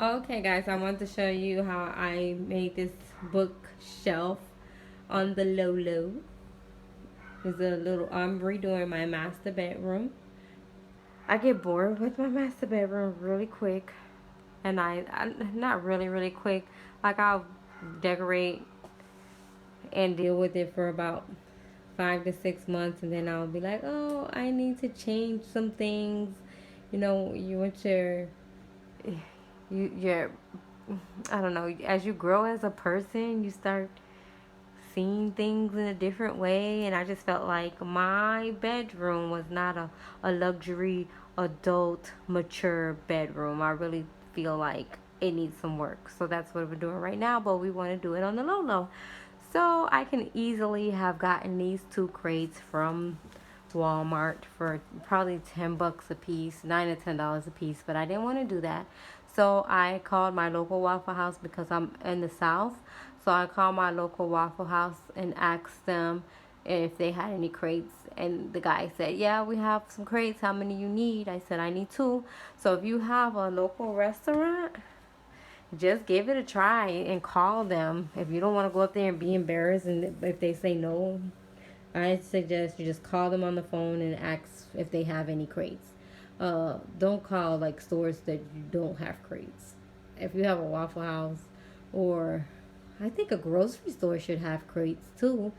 Okay, guys, I want to show you how I made this bookshelf on the low. It's a little. I'm redoing my master bedroom. I get bored with my master bedroom really quick, and I not really quick. Like I'll decorate and deal with it for about 5 to 6 months, and then I'll be like, oh, I need to change some things. You know, you want your I don't know, as you grow as a person, you start seeing things in a different way. And I just felt like my bedroom was not a luxury, adult, mature bedroom. I really feel like it needs some work. So that's what we're doing right now, but we want to do it on the low. So I can easily have gotten these two crates from Walmart for probably $10 a piece, $9 to $10 a piece, but I didn't want to do that. So I called my local Waffle House because I'm in the South. So I called my local Waffle House and asked them if they had any crates. And the guy said, yeah, we have some crates. How many you need? I said, I need two. So if you have a local restaurant, just give it a try and call them. If you don't want to go up there and be embarrassed, and if they say no, I suggest you just call them on the phone and ask if they have any crates. Don't call like stores that you don't have crates. If you have a Waffle House, or I think a grocery store should have crates too.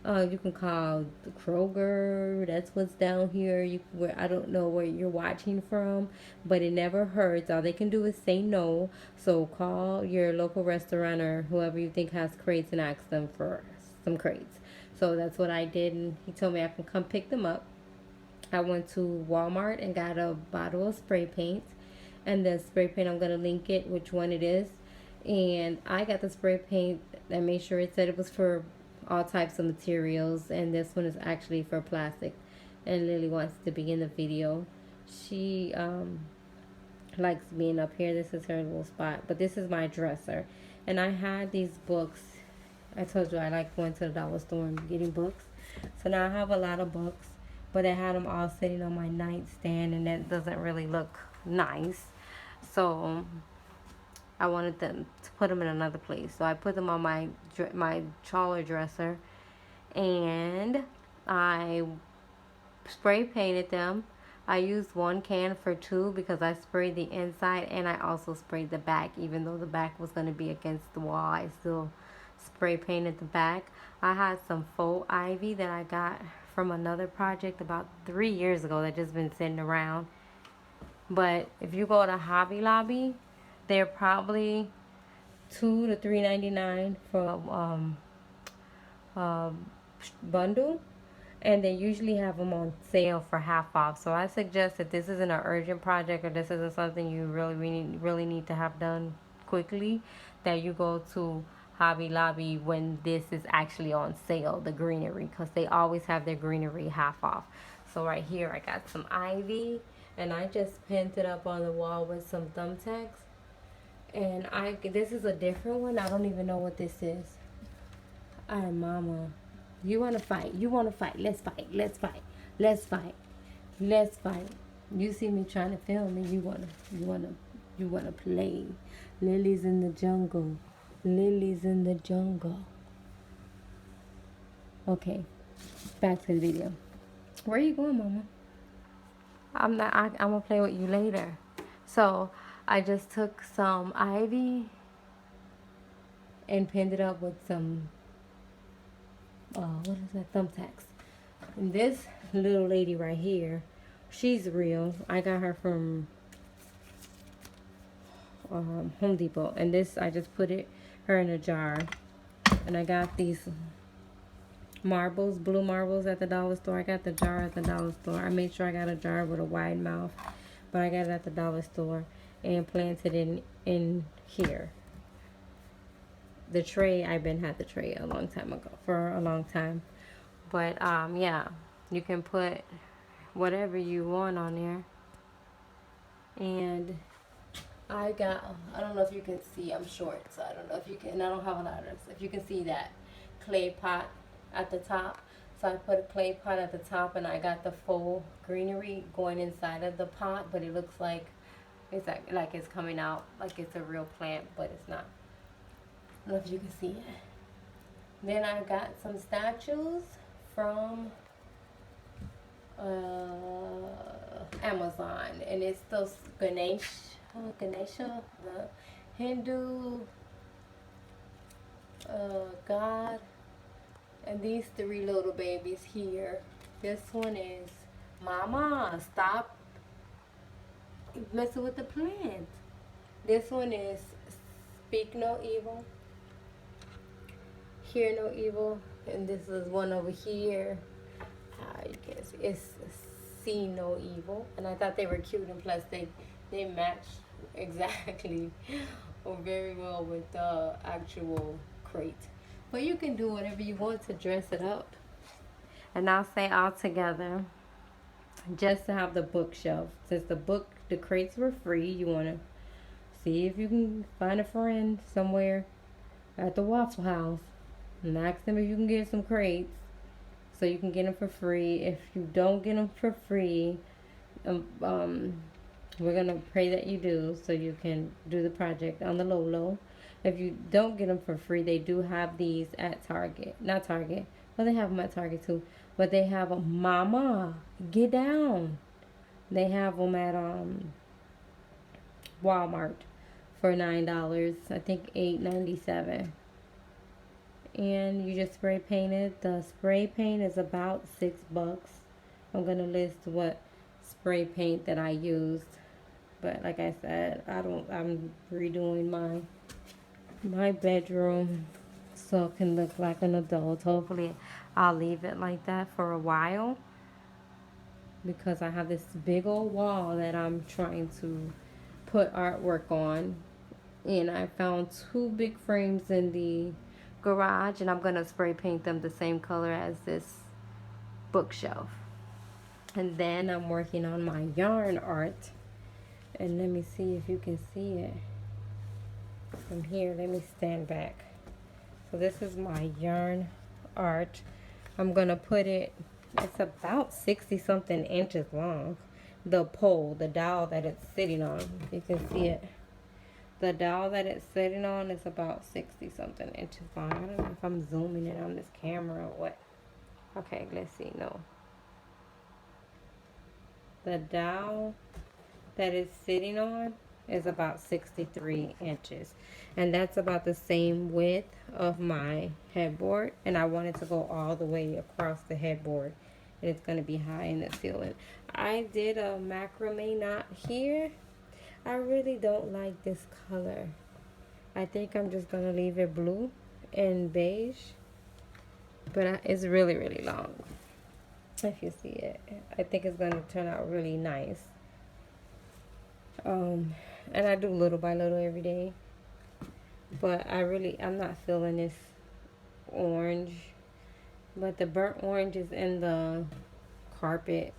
You can call the Kroger. That's what's down here. Where I don't know where you're watching from, but it never hurts. All they can do is say no. So call your local restaurant or whoever you think has crates and ask them for some crates. So that's what I did, and he told me I can come pick them up. I went to Walmart and got a bottle of spray paint, and the spray paint, I'm gonna link it which one it is. And I got the spray paint. I made sure it said it was for all types of materials, and this one is actually for plastic. And Lily wants to be in the video. She likes being up here. This is her little spot, but this is my dresser. And I had these books. I told you I like going to the dollar store and getting books. So now I have a lot of books, but I had them all sitting on my nightstand, and that doesn't really look nice. So I wanted them to put them in another place. So I put them on my taller dresser, and I spray painted them. I used one can for two because I sprayed the inside and I also sprayed the back. Even though the back was going to be against the wall, I still spray painted the back. I had some faux ivy that I got from another project about 3 years ago that just been sitting around. But if you go to Hobby Lobby, they're probably $2 to $3.99 for a bundle, and they usually have them on sale for half off. So I suggest that this isn't an urgent project, or this isn't something you really need to have done quickly, that you go to Hobby Lobby when this is actually on sale, the greenery, because they always have their greenery half off. So right here I got some ivy, and I just pinned it up on the wall with some thumbtacks. And this is a different one. I don't even know what this is. Alright, mama. You wanna fight? You wanna fight? Let's fight. Let's fight. Let's fight. Let's fight. You see me trying to film me, you wanna play. Lily's in the jungle. Lily's in the jungle. Okay. Back to the video. Where are you going, mama? I'm gonna play with you later. So I just took some ivy and pinned it up with some what is that, thumbtacks. And this little lady right here, she's real. I got her from Home Depot, and this I just put her in a jar. And I got these marbles, blue marbles, at the dollar store. I got the jar at the dollar store. I made sure I got a jar with a wide mouth, but I got it at the dollar store and planted in here. The tray, I've been had the tray a long time ago, for a long time. But yeah, you can put whatever you want on there. And I don't know if you can see, I'm short, so I don't know if you can, and I don't have a lot of this. If you can see that clay pot at the top. So I put a clay pot at the top, and I got the full greenery going inside of the pot, but it looks like It's like it's coming out like it's a real plant, but it's not. I don't know if you can see it. Then I got some statues from Amazon, and it's those Ganesha, the Hindu god, and these three little babies here. This one is Mama, stop messing with the plant. This one is Speak No Evil, Hear No Evil, and this is one over here. You can see it's See No Evil, and I thought they were cute, and plus they match exactly or very well with the actual crate. But you can do whatever you want to dress it up. And I'll say all together, just to have the bookshelf. Since the crates were free, you want to see if you can find a friend somewhere at the Waffle House and ask them if you can get some crates so you can get them for free. If you don't get them for free, we're going to pray that you do so you can do the project on the low. If you don't get them for free, they do have these at Target. Not Target. Well, they have them at Target too. But they have a Mama, get down. They have them at Walmart for $9. I think $8.97. And you just spray paint it. The spray paint is about $6. I'm gonna list what spray paint that I used. But like I said, I'm redoing my bedroom so it can look like an adult. Hopefully I'll leave it like that for a while, because I have this big old wall that I'm trying to put artwork on, and I found 2 big frames in the garage, and I'm gonna spray paint them the same color as this bookshelf. And then I'm working on my yarn art, and let me see if you can see it from here. Let me stand back. So this is my yarn art. I'm gonna put it, it's about 60 something inches long. The pole, the dowel that it's sitting on, if you can see it. The dowel that it's sitting on is about 60 something inches long. I don't know if I'm zooming in on this camera or what. Okay, let's see. No. The dowel that it's sitting on is about 63 inches. And that's about the same width of my headboard. And I want it to go all the way across the headboard. And it's going to be high in the ceiling. I did a macrame knot here. I really don't like this color. I think I'm just going to leave it blue and beige. But it's really, really long. If you see it. I think it's going to turn out really nice. And I do little by little every day. But I'm not feeling this orange. But the burnt orange is in the carpet.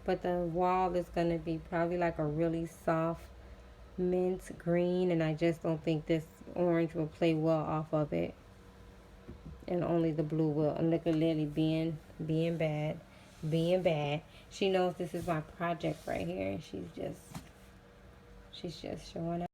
But the wall is going to be probably like a really soft mint green. And I just don't think this orange will play well off of it. And only the blue will. And look at Lily being bad. Being bad. She knows this is my project right here. And she's just showing up.